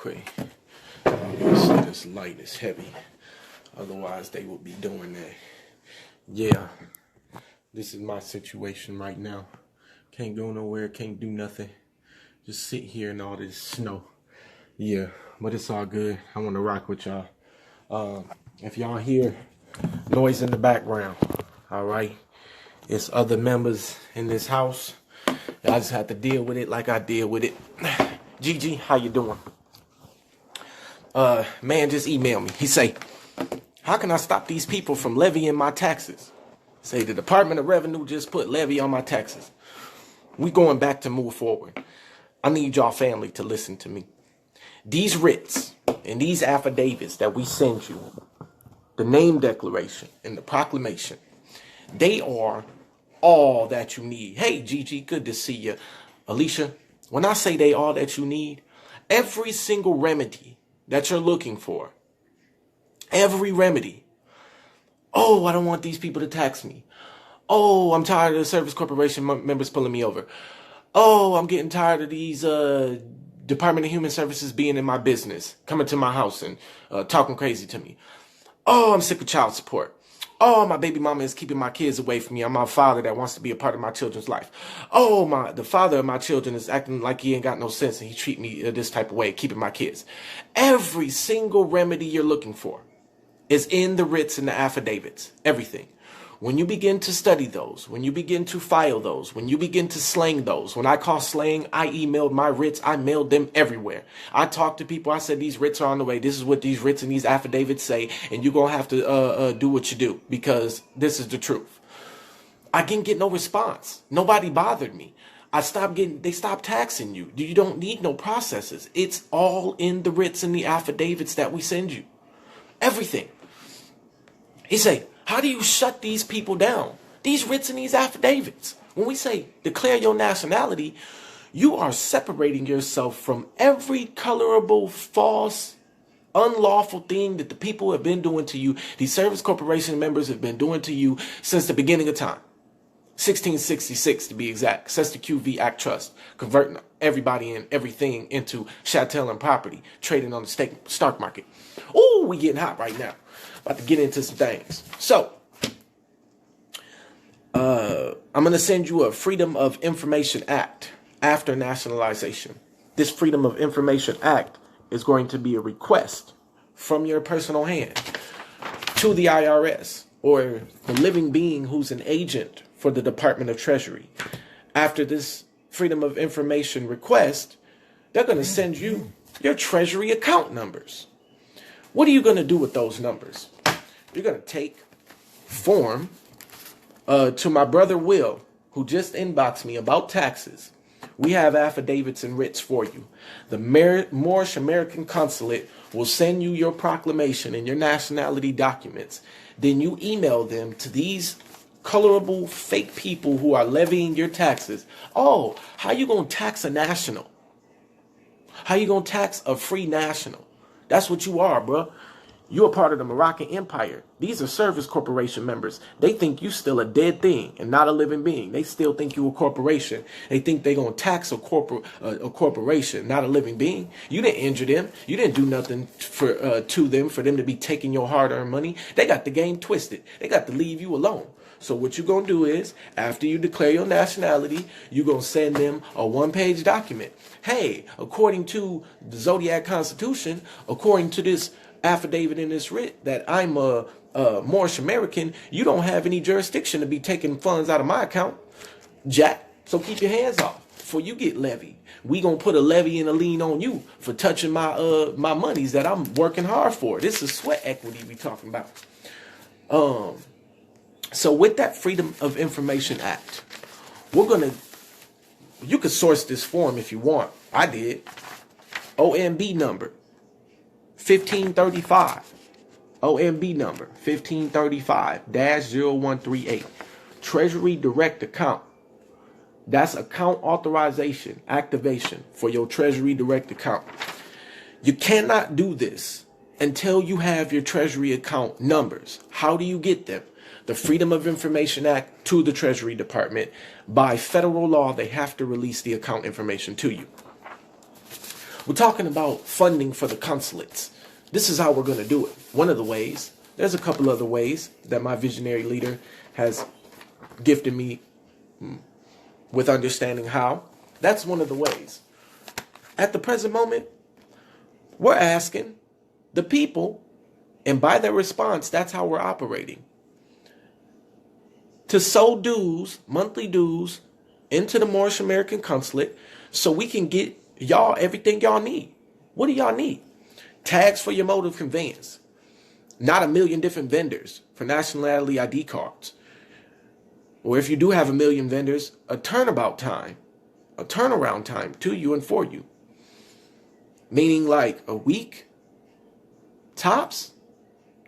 quick. This light is heavy. Otherwise, they would be doing that. Yeah, this is my situation right now. Can't go nowhere, can't do nothing. Just sit here in all this snow. Yeah, but it's all good. I want to rock with y'all. If y'all hear noise in the background, all right, it's other members in this house. I just have to deal with it like I deal with it. Gigi, how you doing? Man just emailed me. He say, how can I stop these people from levying my taxes? Say the Department of Revenue just put levy on my taxes. We going back to move forward. I need y'all family to listen to me. These writs and these affidavits that we send you, the name declaration and the proclamation, they are all that you need. Hey, Gigi, good to see you. Alicia, when I say they all that you need, every single remedy that you're looking for, every remedy. Oh, I don't want these people to tax me. Oh, I'm tired of the Service Corporation members pulling me over. Oh, I'm getting tired of these Department of Human Services being in my business, coming to my house and talking crazy to me. Oh, I'm sick of child support. Oh, my baby mama is keeping my kids away from me. I'm a father that wants to be a part of my children's life. Oh, the father of my children is acting like he ain't got no sense and he treat me this type of way, keeping my kids. Every single remedy you're looking for is in the writs and the affidavits. Everything. When you begin to study those, when you begin to file those, when you begin to slang those, when I call slang, I emailed my writs, I mailed them everywhere. I talked to people, I said, these writs are on the way. This is what these writs and these affidavits say, and you're going to have to do what you do, because this is the truth. I didn't get no response. Nobody bothered me. They stopped taxing you. You don't need no processes. It's all in the writs and the affidavits that we send you. Everything. He say, how do you shut these people down? These writs and these affidavits. When we say declare your nationality, you are separating yourself from every colorable, false, unlawful thing that the people have been doing to you. These Service Corporation members have been doing to you since the beginning of time. 1666 to be exact. Since the QV Act Trust, converting everybody and everything into chattel and property, trading on the stock market. Ooh, we getting hot right now. About to get into some things. So, I'm going to send you a Freedom of Information Act after nationalization. This Freedom of Information Act is going to be a request from your personal hand to the IRS or the living being who's an agent for the Department of Treasury. After this Freedom of Information request, they're going to send you your Treasury account numbers. What are you going to do with those numbers? You're going to take form to my brother Will, who just inboxed me about taxes. We have affidavits and writs for you. The Moorish American Consulate will send you your proclamation and your nationality documents. Then you email them to these colorable fake people who are levying your taxes. Oh, how you going to tax a national? How you going to tax a free national? That's what you are, bro. You're a part of the Moroccan Empire. These are Service Corporation members. They think you still a dead thing and not a living being. They still think you a corporation. They think they're going to tax a corporation, not a living being. You didn't injure them. You didn't do nothing to them for them to be taking your hard-earned money. They got the game twisted. They got to leave you alone. So what you're going to do is, after you declare your nationality, you're going to send them a one-page document. Hey, according to the Zodiac Constitution, according to this affidavit in this writ that I'm a Moorish American, you don't have any jurisdiction to be taking funds out of my account, Jack. So keep your hands off before you get levied. We gonna put a levy and a lien on you for touching my my monies that I'm working hard for. This is sweat equity we talking about. So with that Freedom of Information Act, you could source this form if you want. I did. OMB number 1535. OMB number 1535-0138. Treasury Direct Account. That's account authorization, activation for your Treasury Direct account. You cannot do this until you have your Treasury account numbers. How do you get them? The Freedom of Information Act to the Treasury Department. By federal law, they have to release the account information to you. We're talking about funding for the consulates. This is how we're going to do it. One of the ways. There's a couple other ways that my visionary leader has gifted me with understanding how. That's one of the ways. At the present moment, we're asking the people, and by their response, that's how we're operating, to sow dues, monthly dues, into the Moorish American Consulate so we can get y'all everything y'all need. What do y'all need? Tags for your mode of conveyance. Not a million different vendors for nationality ID cards. Or if you do have a million vendors, a turnaround time to you and for you. Meaning like a week, tops.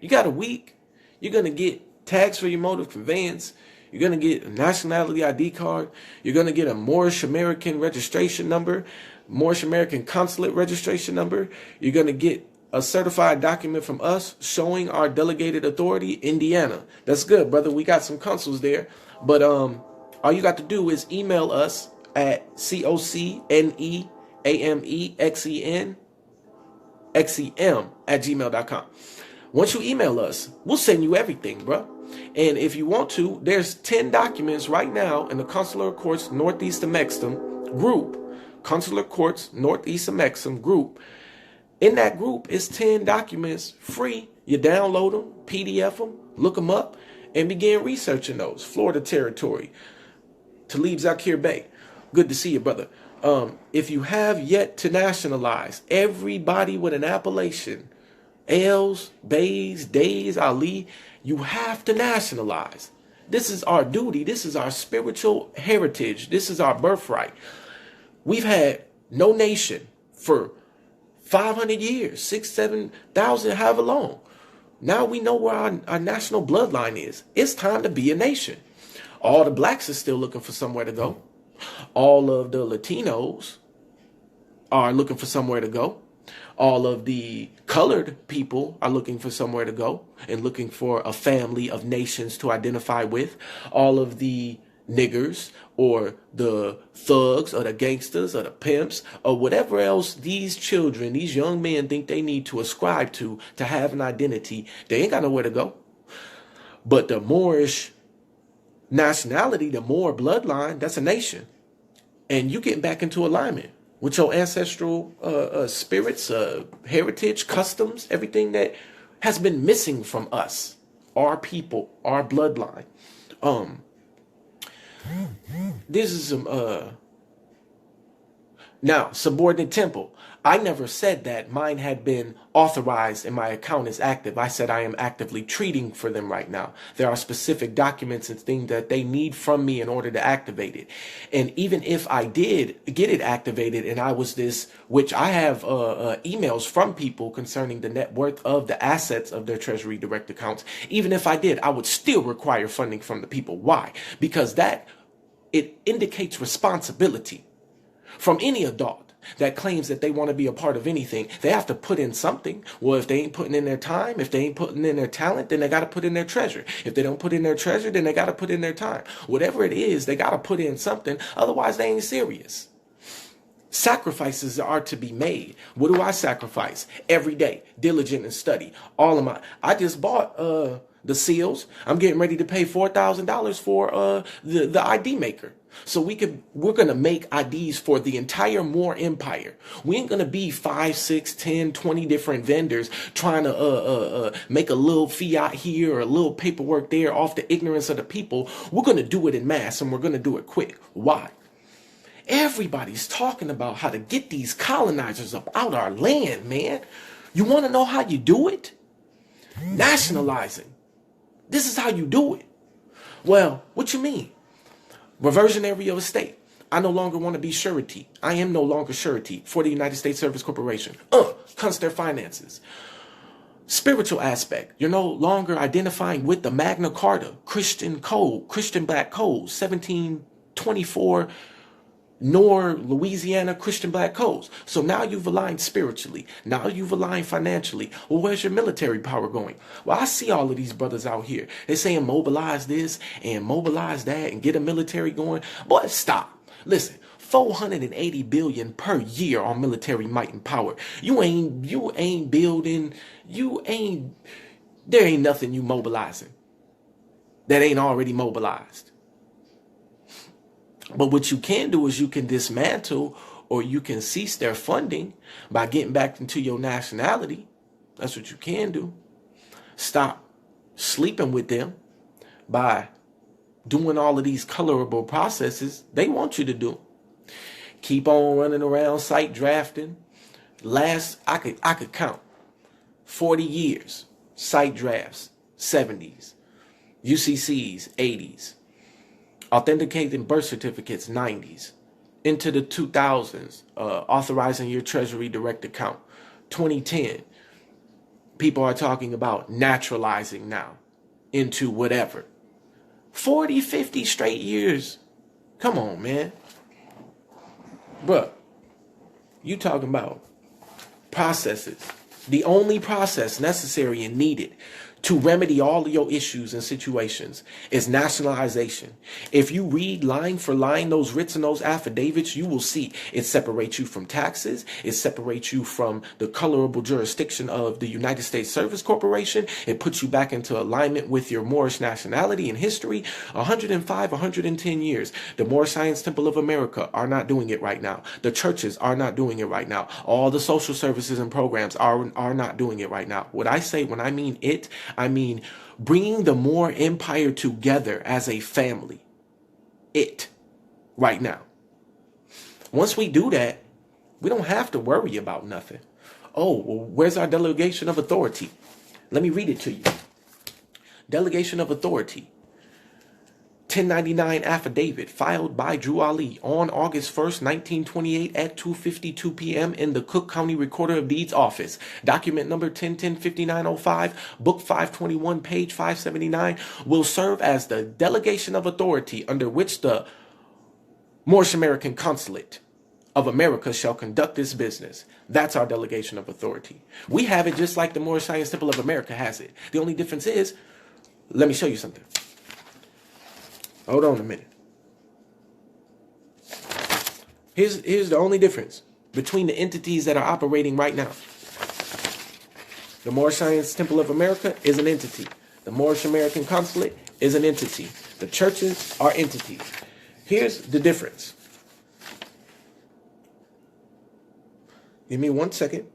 You got a week, you're going to get tags for your mode of conveyance. You're going to get a nationality ID card. You're going to get a Moorish American registration number, Moorish American consulate registration number. You're going to get a certified document from us showing our delegated authority, Indiana. That's good, brother. We got some consuls there. But all you got to do is email us at COCNEAMEXEN@gmail.com. Once you email us, we'll send you everything, bro. And if you want to, there's 10 documents right now in the Consular Courts Northeast of Mexico group. Consular Courts Northeast of Mexico group. In that group is 10 documents free. You download them, PDF them, look them up, and begin researching those. Florida territory, Talib Zakir Bey. Good to see you, brother. If you have yet to nationalize, everybody with an appellation, Els, Bays, Days, Ali, you have to nationalize. This is our duty. This is our spiritual heritage. This is our birthright. We've had no nation for 500 years, 6,000, 7,000, however long. Now we know where our national bloodline is. It's time to be a nation. All the blacks are still looking for somewhere to go. All of the Latinos are looking for somewhere to go. All of the colored people are looking for somewhere to go and looking for a family of nations to identify with. All of the niggers or the thugs or the gangsters or the pimps or whatever else these children, these young men think they need to ascribe to have an identity, they ain't got nowhere to go. But the Moorish nationality, the Moor bloodline, that's a nation. And you get back into alignment with your ancestral spirits, heritage, customs, everything that has been missing from us, our people, our bloodline. This is some now subordinate temple. I never said that mine had been authorized and my account is active. I said I am actively treating for them right now. There are specific documents and things that they need from me in order to activate it. And even if I did get it activated and I was this, which I have emails from people concerning the net worth of the assets of their Treasury Direct accounts. Even if I did, I would still require funding from the people. Why? Because it indicates responsibility from any adult that claims that they want to be a part of anything. They have to put in something. Well, if they ain't putting in their time, if they ain't putting in their talent, then they got to put in their treasure. If they don't put in their treasure, then they got to put in their time. Whatever it is, they got to put in something. Otherwise, they ain't serious. Sacrifices are to be made. What do I sacrifice? Every day, diligent and study. I just bought the seals. I'm getting ready to pay $4,000 for the ID maker. So we're going to make IDs for the entire Moor Empire. We ain't going to be 5, 6, 10, 20 different vendors trying to make a little fiat here or a little paperwork there off the ignorance of the people. We're going to do it in mass and we're going to do it quick. Why? Everybody's talking about how to get these colonizers up out our land, man. You want to know how you do it? Nationalizing. This is how you do it. Well, what you mean? Reversionary of estate. I no longer want to be surety. I am no longer surety for the United States Service Corporation. Comes their finances. Spiritual aspect. You're no longer identifying with the Magna Carta, Christian code, Christian black code, 1724, nor Louisiana Christian black codes. So now you've aligned spiritually. Now you've aligned financially. Well, where's your military power going? Well, I see all of these brothers out here. They're saying mobilize this and mobilize that and get a military going. Boy, stop. Listen, 480 billion per year on military might and power. You ain't building, there ain't nothing you mobilizing that ain't already mobilized. But what you can do is you can dismantle or you can cease their funding by getting back into your nationality. That's what you can do. Stop sleeping with them by doing all of these colorable processes they want you to do. Keep on running around site drafting. I could count 40 years site drafts, 70s, UCCs, 80s, authenticating birth certificates, 90s, into the 2000s, authorizing your Treasury direct account, 2010. People are talking about naturalizing now into whatever. 40, 50 straight years. Come on, man. Bruh, you talking about processes. The only process necessary and needed to remedy all of your issues and situations is nationalization. If you read line for line those writs and those affidavits, you will see it separates you from taxes. It separates you from the colorable jurisdiction of the United States Service Corporation. It puts you back into alignment with your Moorish nationality and history. 105, 110 years. The Moorish Science Temple of America are not doing it right now. The churches are not doing it right now. All the social services and programs are not doing it right now. What I say when I mean it, I mean bringing the Moor Empire together as a family. It right now. Once we do that, we don't have to worry about nothing. Oh, well, where's our delegation of authority? Let me read it to you. Delegation of authority. 1099 affidavit filed by Drew Ali on August 1st, 1928 at 2:52 p.m. in the Cook County Recorder of Deeds office. Document number 1010-5905, book 521, page 579, will serve as the delegation of authority under which the Moorish American Consulate of America shall conduct this business. That's our delegation of authority. We have it just like the Moorish Science Temple of America has it. The only difference is, let me show you something. Hold on a minute. Here's the only difference between the entities that are operating right now. The Moorish Science Temple of America is an entity. The Moorish American Consulate is an entity. The churches are entities. Here's the difference. Give me 1 second.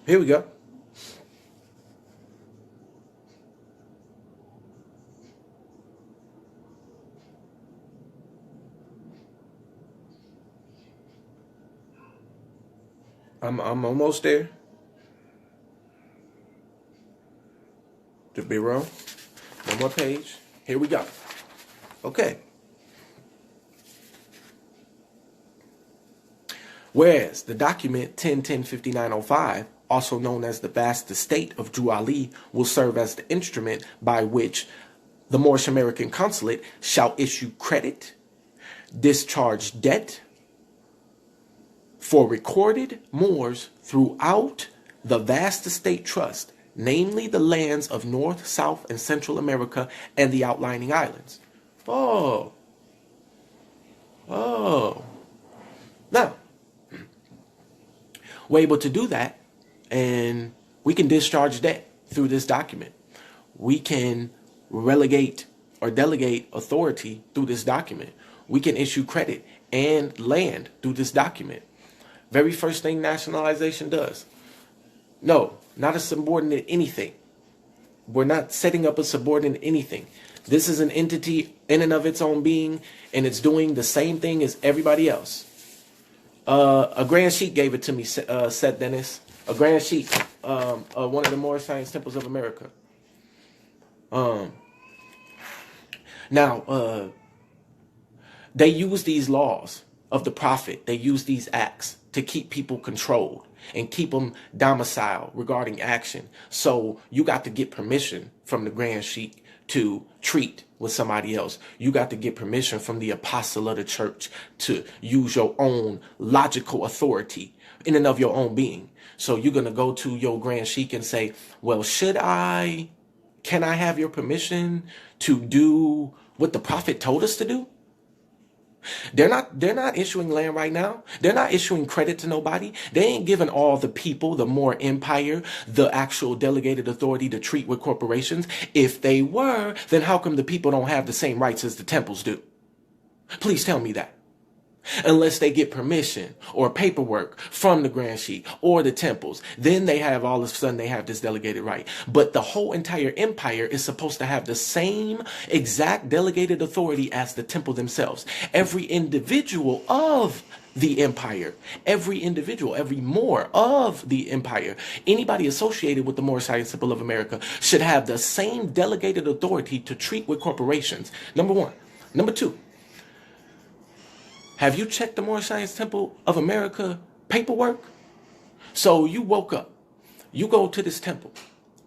Here we go. I'm almost there. Just be wrong. One more page. Here we go. Okay. Whereas the document 1010-5905, also known as the vast estate of Drew Ali, will serve as the instrument by which the Moorish American Consulate shall issue credit, discharge debt for recorded Moors throughout the vast estate trust, namely the lands of North, South, and Central America and the outlying islands. Oh. Now, we're able to do that, and we can discharge debt through this document. We can relegate or delegate authority through this document. We can issue credit and land through this document. Very first thing nationalization does. No, not a subordinate anything. We're not setting up a subordinate anything. This is an entity in and of its own being, and it's doing the same thing as everybody else. A grand sheik gave it to me, said Dennis. A grand sheik, one of the Moorish Science Temples of America. Now, they use these laws of the prophet. They use these acts to keep people controlled and keep them domiciled regarding action. So you got to get permission from the grand sheik to treat with somebody else. You got to get permission from the apostle of the church to use your own logical authority in and of your own being. So you're going to go to your Grand Sheik and say, well, can I have your permission to do what the prophet told us to do? They're not issuing land right now. They're not issuing credit to nobody. They ain't giving all the people, the Moor Empire, the actual delegated authority to treat with corporations. If they were, then how come the people don't have the same rights as the temples do? Please tell me that. Unless they get permission or paperwork from the Grand Sheik or the temples, then all of a sudden they have this delegated right. But the whole entire empire is supposed to have the same exact delegated authority as the temple themselves. Every individual of the empire, every Moor of the empire, anybody associated with the Moorish Science Temple of America should have the same delegated authority to treat with corporations. Number one. Number two. Have you checked the Moorish Science Temple of America paperwork? So you woke up, you go to this temple.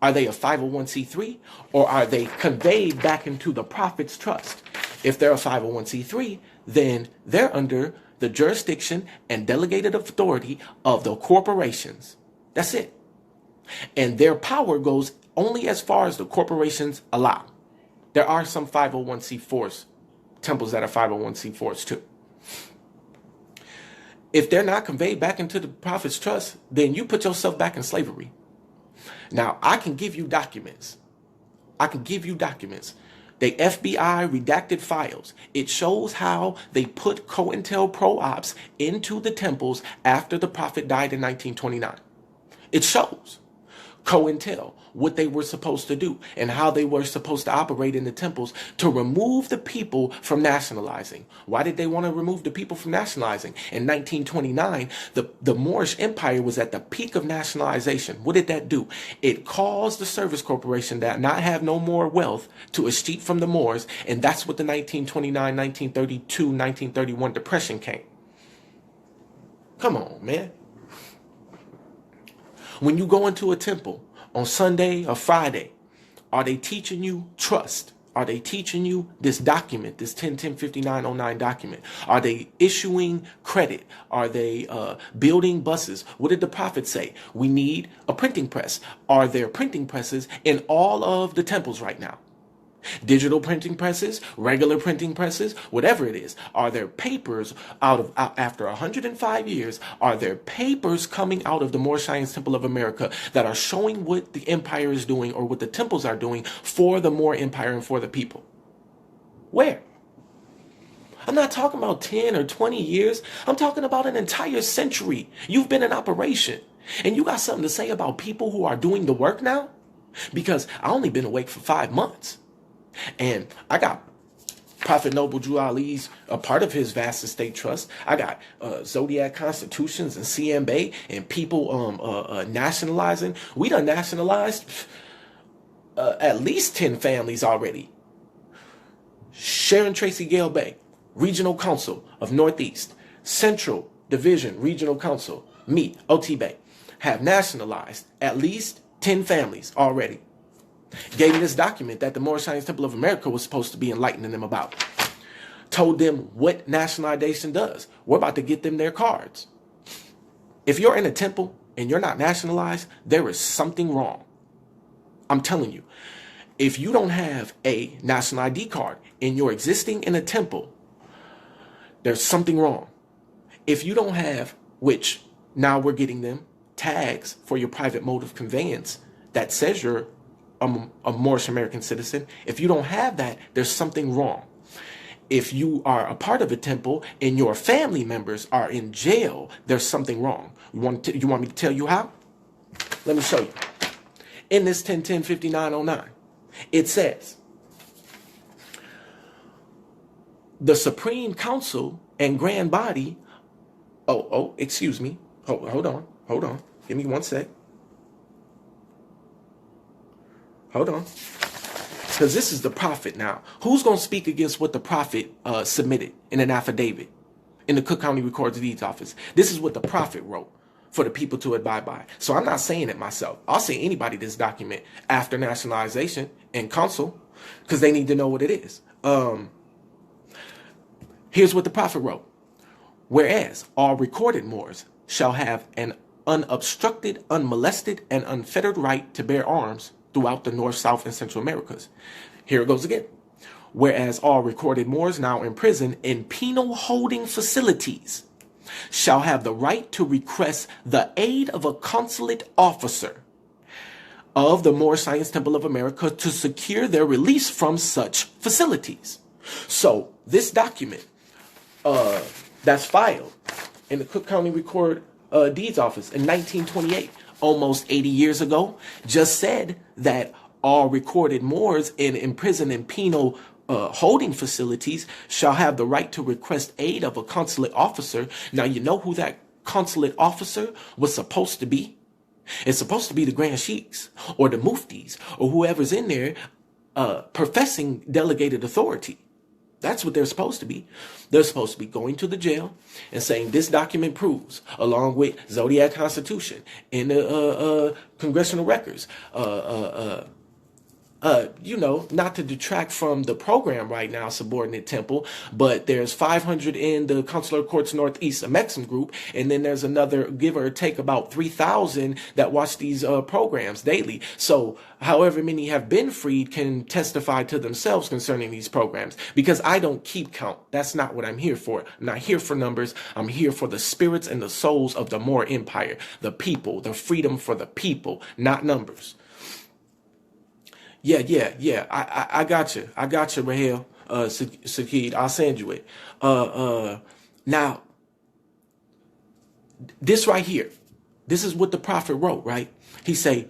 Are they a 501c3 or are they conveyed back into the Prophet's trust? If they're a 501c3, then they're under the jurisdiction and delegated authority of the corporations. That's it. And their power goes only as far as the corporations allow. There are some 501c4s, temples that are 501c4s too. If they're not conveyed back into the Prophet's trust, then you put yourself back in slavery. Now, I can give you documents. The FBI redacted files. It shows how they put COINTELPRO ops into the temples after the Prophet died in 1929. It shows COINTEL, what they were supposed to do and how they were supposed to operate in the temples to remove the people from nationalizing. Why did they want to remove the people from nationalizing? In 1929, the Moorish Empire was at the peak of nationalization. What did that do? It caused the service corporation that not have no more wealth to escheat from the Moors, and that's what the 1929, 1932, 1931 depression came. Come on, man. When you go into a temple on Sunday or Friday, are they teaching you trust? Are they teaching you this document, this 10-10-5909 document? Are they issuing credit? Are they building buses? What did the Prophet say? We need a printing press. Are there printing presses in all of the temples right now? Digital printing presses, regular printing presses, whatever it is. Are there papers after 105 years, are there papers coming out of the Moorish Science Temple of America that are showing what the empire is doing or what the temples are doing for the Moor Empire and for the people? Where? I'm not talking about 10 or 20 years. I'm talking about an entire century. You've been in operation. And you got something to say about people who are doing the work now? Because I only been awake for 5 months. And I got Prophet Noble Drew Ali's a part of his vast estate trust. I got Zodiac Constitutions and CMB and people nationalizing. We done nationalized at least 10 families already. Sharon Tracy Gale Bay, Regional Council of Northeast, Central Division Regional Council, me, OT Bay, have nationalized at least 10 families already. Gave me this document that the Moorish Science Temple of America was supposed to be enlightening them about. Told them what nationalization does. We're about to get them their cards. If you're in a temple and you're not nationalized, there is something wrong. I'm telling you. If you don't have a national ID card and you're existing in a temple, there's something wrong. If you don't have, which now we're getting them, tags for your private mode of conveyance that says you're a Moorish American citizen, if you don't have that, there's something wrong. If you are a part of a temple and your family members are in jail, there's something wrong. You want me to tell you how? Let me show you. In this 10-10-5909, it says, the Supreme Council and Grand Body, excuse me. Hold on. Give me one sec. Hold on. Because this is the Prophet now. Who's going to speak against what the Prophet submitted in an affidavit in the Cook County Records of Deeds office? This is what the Prophet wrote for the people to abide by. So I'm not saying it myself. I'll say anybody this document after nationalization and consul, because they need to know what it is. Here's what the Prophet wrote. Whereas all recorded Moors shall have an unobstructed, unmolested, and unfettered right to bear arms throughout the North, South, and Central Americas. Here it goes again. Whereas all recorded Moors now in prison in penal holding facilities shall have the right to request the aid of a consulate officer of the Moor Science Temple of America to secure their release from such facilities. So this document that's filed in the Cook County Record Deeds Office in 1928, almost 80 years ago, just said that all recorded Moors in prison and penal holding facilities shall have the right to request aid of a consulate officer. Now, you know who that consulate officer was supposed to be? It's supposed to be the Grand Sheiks or the Muftis or whoever's in there professing delegated authority. That's what they're supposed to be. They're supposed to be going to the jail and saying this document proves, along with Zodiac Constitution in the congressional records, not to detract from the program right now, Subordinate Temple, but there's 500 in the Consular Courts Northeast Mexim group, and then there's another, give or take, about 3,000 that watch these programs daily. So however many have been freed can testify to themselves concerning these programs, because I don't keep count. That's not what I'm here for. I'm not here for numbers. I'm here for the spirits and the souls of the Moor Empire, the people, the freedom for the people, not numbers. Yeah. I got you. Rahel, Sakid. I'll send you it. Now, this right here, this is what the prophet wrote, right? He say,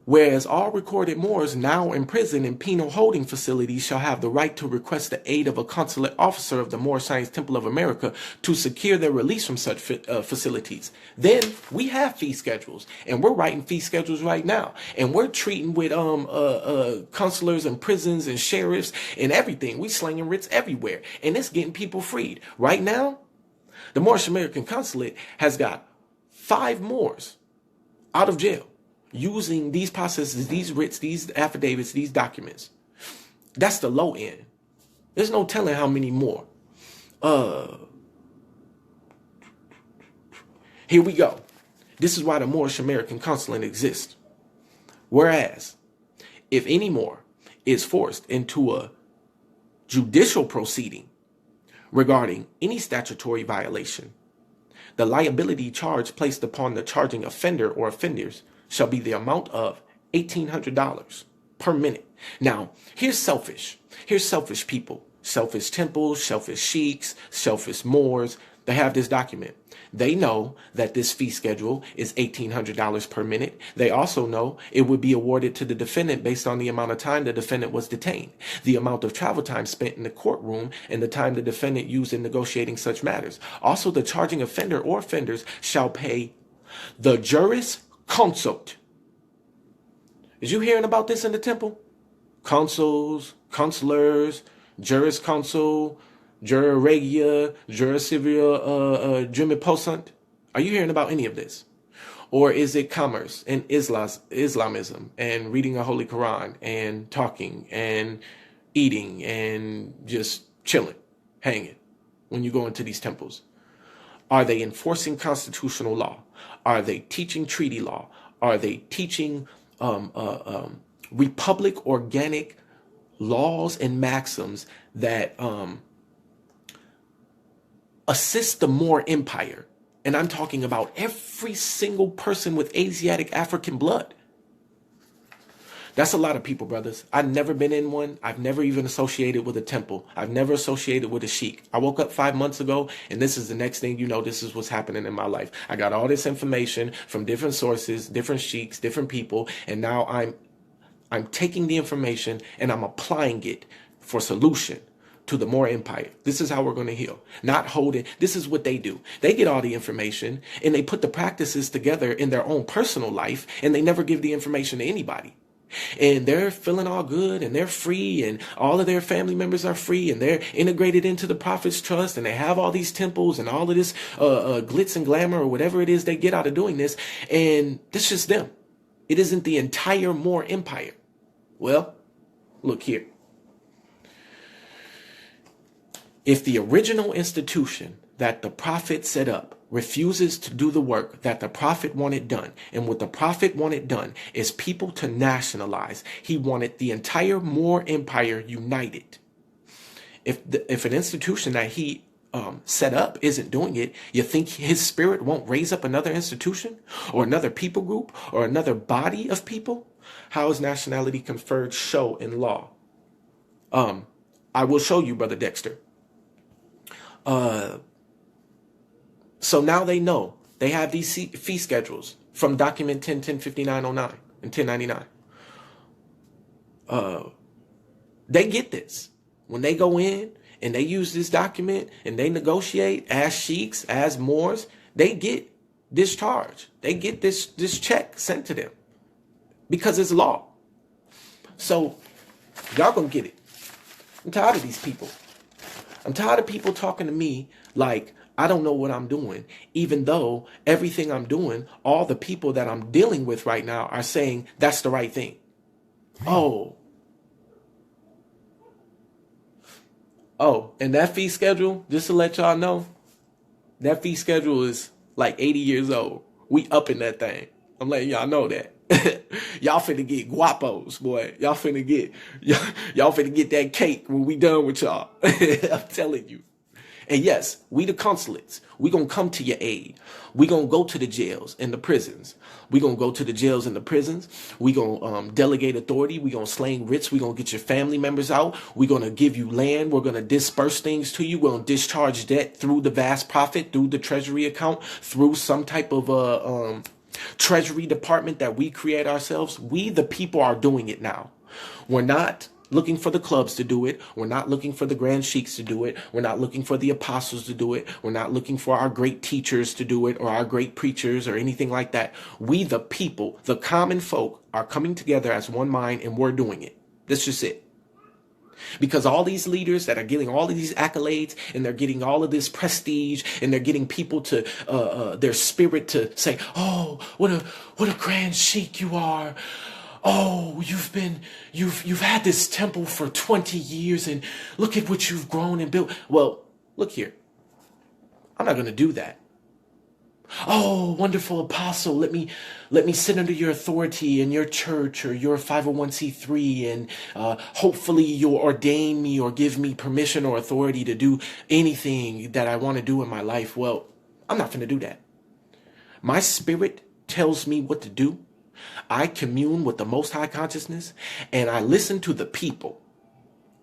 whereas all recorded Moors now in prison in penal holding facilities shall have the right to request the aid of a consulate officer of the Moor Science Temple of America to secure their release from such facilities. Then we have fee schedules, and we're writing fee schedules right now, and we're treating with consulars and prisons and sheriffs and everything. We slinging writs everywhere, and it's getting people freed. Right now, the Moorish American Consulate has got 5 Moors out of jail, using these processes, these writs, these affidavits, these documents. That's the low end. There's no telling how many more. Here we go. This is why the Moorish American Consulate exists. Whereas, if any more is forced into a judicial proceeding regarding any statutory violation, the liability charge placed upon the charging offender or offenders shall be the amount of $1,800 per minute. Now, here's selfish people, selfish temples, selfish sheiks, selfish Moors. They have this document. They know that this fee schedule is $1,800 per minute. They also know it would be awarded to the defendant based on the amount of time the defendant was detained, the amount of travel time spent in the courtroom, and the time the defendant used in negotiating such matters. Also, the charging offender or offenders shall pay the juris consult. Is you hearing about this in the temple? Consuls, consulars, juris consult, jura regia, jura civil, jumiposant. Are you hearing about any of this? Or is it commerce and Islamism and reading a Holy Quran and talking and eating and just chilling, hanging when you go into these temples? Are they enforcing constitutional law? Are they teaching treaty law? Are they teaching republic organic laws and maxims that assist the Moor Empire? And I'm talking about every single person with Asiatic African blood. That's a lot of people, brothers. I've never been in one. I've never even associated with a temple. I've never associated with a sheik. I woke up 5 months ago, and this is the next thing you know, this is what's happening in my life. I got all this information from different sources, different sheiks, different people, and now I'm taking the information and I'm applying it for solution to the Moor Empire. This is how we're going to heal. Not holding. This is what they do. They get all the information and they put the practices together in their own personal life, and they never give the information to anybody. And they're feeling all good and they're free and all of their family members are free and they're integrated into the Prophet's trust and they have all these temples and all of this glitz and glamour or whatever it is they get out of doing this. And that's just them. It isn't the entire Moor Empire. Well, look here. If the original institution that the Prophet set up refuses to do the work that the prophet wanted done. And what the prophet wanted done is people to nationalize. He wanted the entire Moor Empire united. If an institution that he set up isn't doing it, you think his spirit won't raise up another institution or another people group or another body of people? How is nationality conferred? Show in law. I will show you, Brother Dexter. So now they know. They have these fee schedules from document 10, 105909 and 1099. They get this. When they go in and they use this document and they negotiate as sheiks, as Moors, they get discharged. They get this check sent to them because it's law. So y'all gonna get it. I'm tired of these people. I'm tired of people talking to me like I don't know what I'm doing, even though everything I'm doing, all the people that I'm dealing with right now are saying that's the right thing. Oh, and that fee schedule, just to let y'all know, that fee schedule is like 80 years old. We up in that thing. I'm letting y'all know that. Y'all finna get guapos, boy. Y'all finna get that cake when we done with y'all. I'm telling you. And yes, we the consulates, we gonna come to your aid. We gonna go to the jails and the prisons. We gonna go to the jails and the prisons. We gonna delegate authority. We gonna slang writs. We gonna get your family members out. We gonna give you land. We're gonna disperse things to you. We're gonna discharge debt through the vast profit, through the treasury account, through some type of treasury department that we create ourselves. We the people are doing it now. We're not looking for the clubs to do it. We're not looking for the grand sheiks to do it. We're not looking for the apostles to do it. We're not looking for our great teachers to do it or our great preachers or anything like that. We, the people, the common folk, are coming together as one mind and we're doing it. That's just it. Because all these leaders that are getting all of these accolades and they're getting all of this prestige and they're getting people to their spirit to say, oh, what a grand sheik you are. Oh, you've had this temple for 20 years and look at what you've grown and built. Well, look here. I'm not going to do that. Oh, wonderful apostle, let me sit under your authority in your church or your 501c3 and hopefully you'll ordain me or give me permission or authority to do anything that I want to do in my life. Well, I'm not going to do that. My spirit tells me what to do. I commune with the Most High Consciousness and I listen to the people,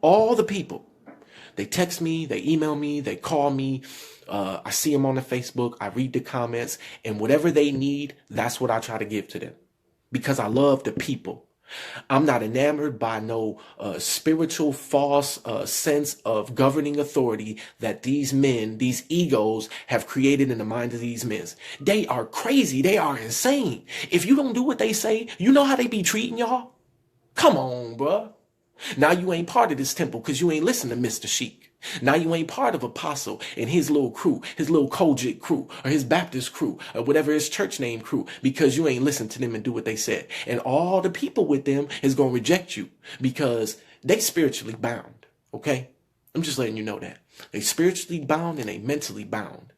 all the people. They text me, they email me, they call me. I see them on the Facebook. I read the comments and whatever they need, that's what I try to give to them because I love the people. I'm not enamored by no spiritual false sense of governing authority that these men, these egos have created in the minds of these men. They are crazy. They are insane. If you don't do what they say, you know how they be treating y'all? Come on, bruh. Now you ain't part of this temple because you ain't listen to Mr. Sheik. Now you ain't part of Apostle and his little crew, his little Kojic crew or his Baptist crew or whatever his church name crew because you ain't listen to them and do what they said. And all the people with them is going to reject you because they spiritually bound. Okay. I'm just letting you know that they spiritually bound and they mentally bound.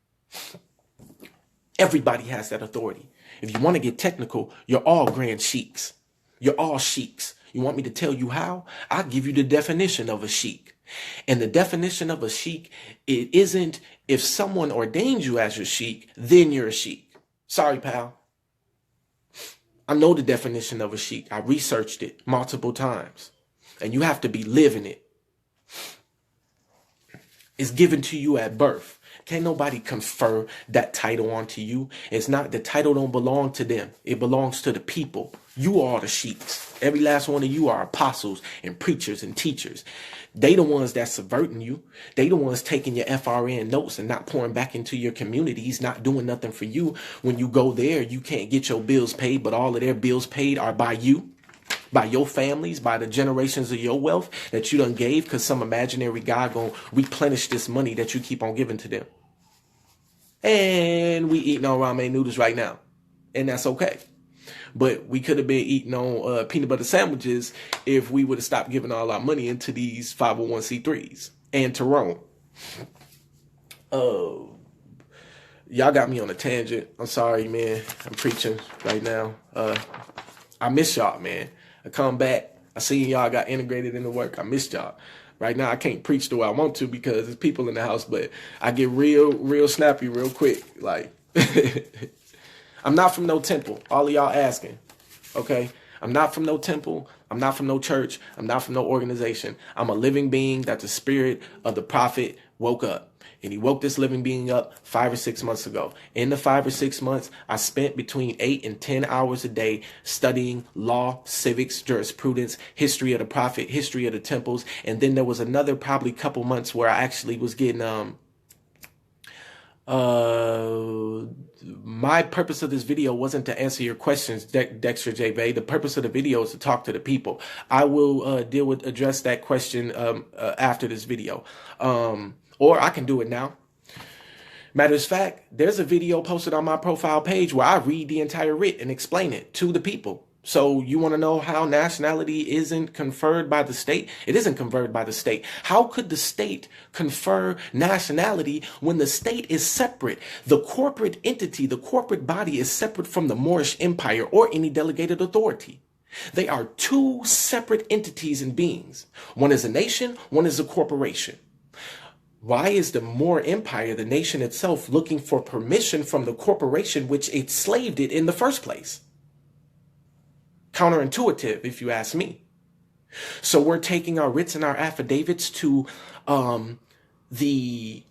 Everybody has that authority. If you want to get technical, you're all grand sheiks. You're all sheiks. You want me to tell you how? I'll give you the definition of a sheik. And the definition of a sheik, it isn't if someone ordains you as your sheik, then you're a sheik. Sorry, pal. I know the definition of a sheik. I researched it multiple times. And you have to be living it. It's given to you at birth. Can't nobody confer that title onto you. It's not, the title don't belong to them. It belongs to the people. You are the sheiks. Every last one of you are apostles and preachers and teachers. They the ones that's subverting you. They the ones taking your FRN notes and not pouring back into your communities, not doing nothing for you. When you go there, you can't get your bills paid, but all of their bills paid are by you, by your families, by the generations of your wealth that you done gave because some imaginary guy gonna replenish this money that you keep on giving to them. And we eating on ramen noodles right now. And that's okay. But we could have been eating on peanut butter sandwiches if we would have stopped giving all our money into these 501c3s and to Rome. Y'all got me on a tangent. I'm sorry, man. I'm preaching right now. I miss y'all, man. I come back. I see y'all got integrated into work. I missed y'all. Right now, I can't preach the way I want to because there's people in the house, but I get real snappy real quick. Like, I'm not from no temple. All of y'all asking, okay? I'm not from no temple. I'm not from no church. I'm not from no organization. I'm a living being that the spirit of the prophet woke up. And he woke this living being up 5 or 6 months ago. In the 5 or 6 months, I spent between 8 and 10 hours a day studying law, civics, jurisprudence, history of the prophet, history of the temples. And then there was another probably couple months where I actually was getting, my purpose of this video wasn't to answer your questions, Dexter J. Bay. The purpose of the video is to talk to the people. I will address that question after this video. Or I can do it now. Matter of fact, there's a video posted on my profile page where I read the entire writ and explain it to the people. So you want to know how nationality isn't conferred by the state? It isn't conferred by the state. How could the state confer nationality when the state is separate? The corporate entity, the corporate body is separate from the Moorish Empire or any delegated authority. They are two separate entities and beings. One is a nation, one is a corporation. Why is the Moor Empire, the nation itself, looking for permission from the corporation which enslaved it in the first place? Counterintuitive, if you ask me. So we're taking our writs and our affidavits to the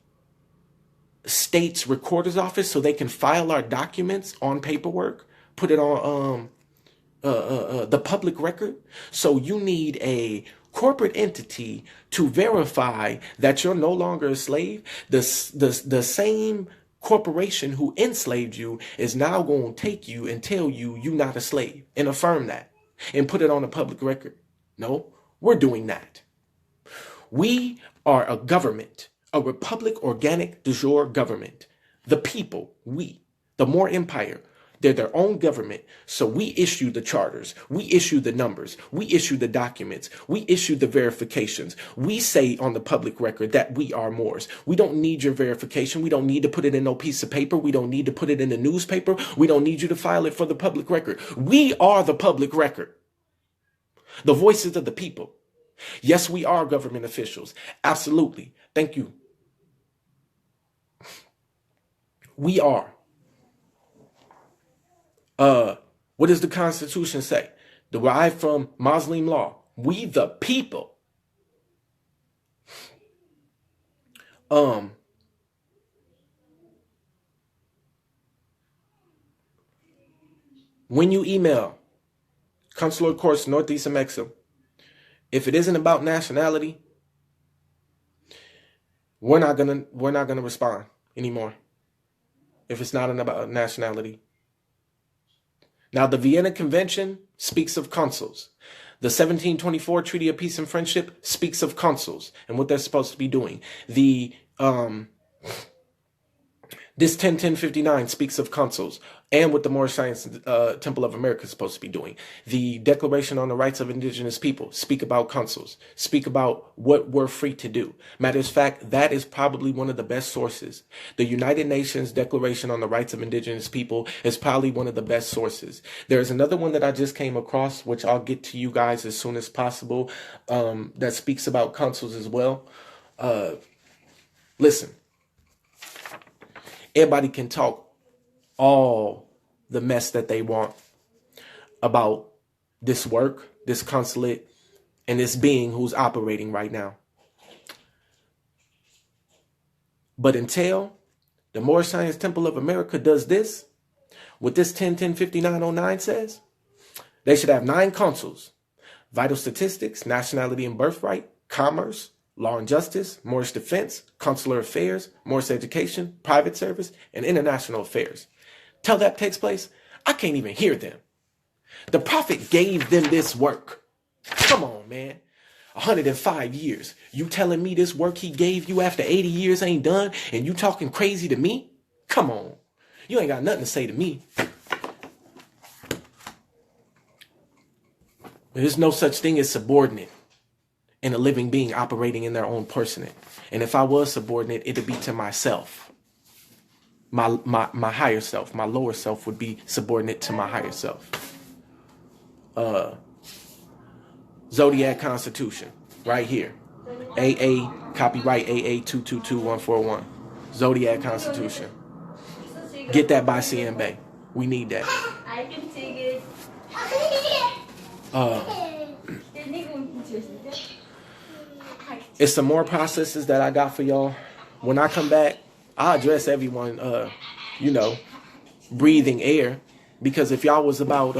state's recorder's office so they can file our documents on paperwork, put it on the public record. So you need a corporate entity to verify that you're no longer a slave. The same corporation who enslaved you is now going to take you and tell you you're not a slave and affirm that and put it on the public record. No, we're doing that. We are a government, a republic organic de jure government. The people, we, the Moor Empire, they're their own government. So we issue the charters. We issue the numbers. We issue the documents. We issue the verifications. We say on the public record that we are Moors. We don't need your verification. We don't need to put it in no piece of paper. We don't need to put it in the newspaper. We don't need you to file it for the public record. We are the public record. The voices of the people. Yes, we are government officials. Absolutely. Thank you. We are. What does the Constitution say? Derived from Muslim law. We the people. When you email Consulate Courts Northeast of Mexico, if it isn't about nationality, we're not gonna respond anymore. If it's not about nationality. Now, the Vienna Convention speaks of consuls. The 1724 Treaty of Peace and Friendship speaks of consuls and what they're supposed to be doing. This 1059 speaks of consuls and what the Moorish Science Temple of America is supposed to be doing. The Declaration on the Rights of Indigenous People speak about consuls, speak about what we're free to do. Matter of fact, that is probably one of the best sources. The United Nations Declaration on the Rights of Indigenous People is probably one of the best sources. There's another one that I just came across, which I'll get to you guys as soon as possible, that speaks about consuls as well. Listen. Everybody can talk all the mess that they want about this work, this consulate, and this being who's operating right now. But until the Moorish Science Temple of America does this, what this 10-5909 says, they should have 9 consuls: vital statistics, nationality and birthright, commerce, law and justice, Moorish defense, consular affairs, Moorish education, private service, and international affairs. Till that takes place, I can't even hear them. The prophet gave them this work. Come on, man. 105 years. You telling me this work he gave you after 80 years ain't done, and you talking crazy to me? Come on. You ain't got nothing to say to me. There's no such thing as subordinate in a living being operating in their own personate. And if I was subordinate, it'd be to myself. my higher self. My lower self would be subordinate to my higher self. Zodiac Constitution, right here. AA, copyright AA 222141. Zodiac Constitution. Get that by CM Bay. We need that. I can take it. It's some more processes that I got for y'all. When I come back, I'll address everyone, breathing air. Because if y'all was about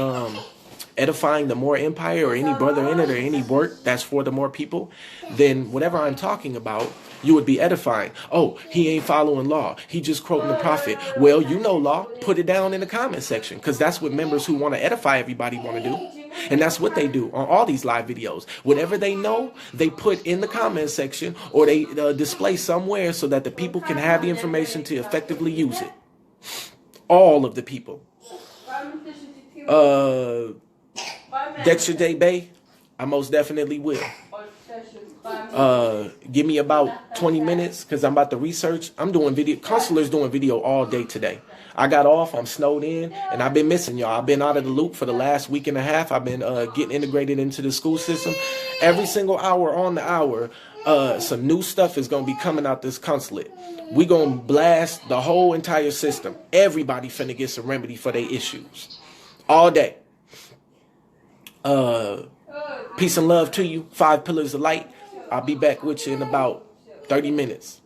edifying the more empire or any brother in it or any work that's for the more people, then whatever I'm talking about, you would be edifying. Oh, he ain't following law. He just quoting the prophet. Well, you know law. Put it down in the comment section, because that's what members who want to edify everybody want to do. And that's what they do on all these live videos. Whatever they know, they put in the comment section, or they display somewhere so that the people can have the information to effectively use it. All of the people. Dexter Day Bay, I most definitely will. Give me about 20 minutes because I'm about to research. I'm doing video. Consulate's doing video all day today. I got off. I'm snowed in, and I've been missing y'all. I've been out of the loop for the last week and a half. I've been getting integrated into the school system. Every single hour on the hour, some new stuff is going to be coming out this consulate. We going to blast the whole entire system. Everybody finna get some remedy for their issues. All day. Peace and love to you. 5 pillars of light. I'll be back with you in about 30 minutes.